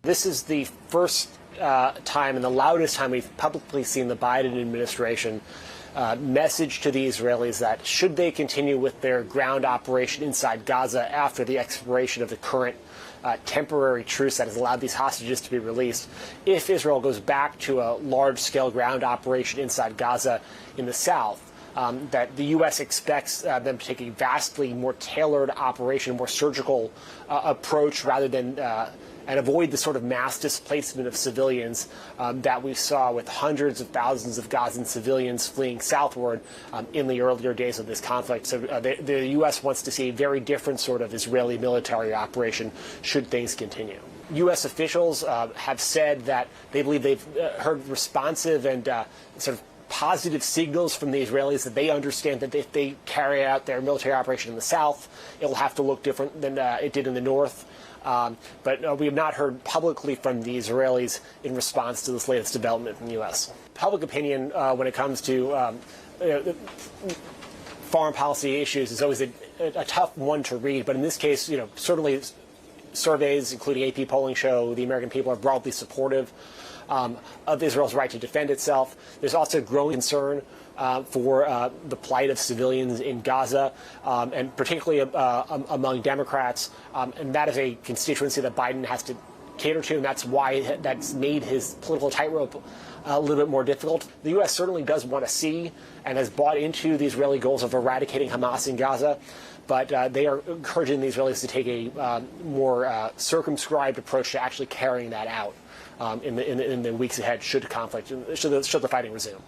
This is the first time and the loudest time we've publicly seen the Biden administration message to the Israelis that should they continue with their ground operation inside Gaza after the expiration of the current temporary truce that has allowed these hostages to be released, if Israel goes back to a large-scale ground operation inside Gaza in the south, that the U.S. expects them to take a vastly more tailored operation, more surgical approach rather than and avoid the sort of mass displacement of civilians that we saw with hundreds of thousands of Gazan civilians fleeing southward in the earlier days of this conflict. So the U.S. wants to see a very different sort of Israeli military operation should things continue. U.S. officials have said that they believe they've heard responsive and sort of positive signals from the Israelis that they understand that if they carry out their military operation in the south, it will have to look different than it did in the north. But we have not heard publicly from the Israelis in response to this latest development in the U.S. Public opinion when it comes to foreign policy issues is always a tough one to read. But in this case, certainly surveys, including AP polling, show the American people are broadly supportive of Israel's right to defend itself. There's also growing concern for the plight of civilians in Gaza, and particularly among Democrats. And that is a constituency that Biden has to cater to, and that's why that's made his political tightrope a little bit more difficult. The U.S. certainly does want to see and has bought into the Israeli goals of eradicating Hamas in Gaza, but they are encouraging the Israelis to take a more circumscribed approach to actually carrying that out in the weeks ahead should the fighting resume.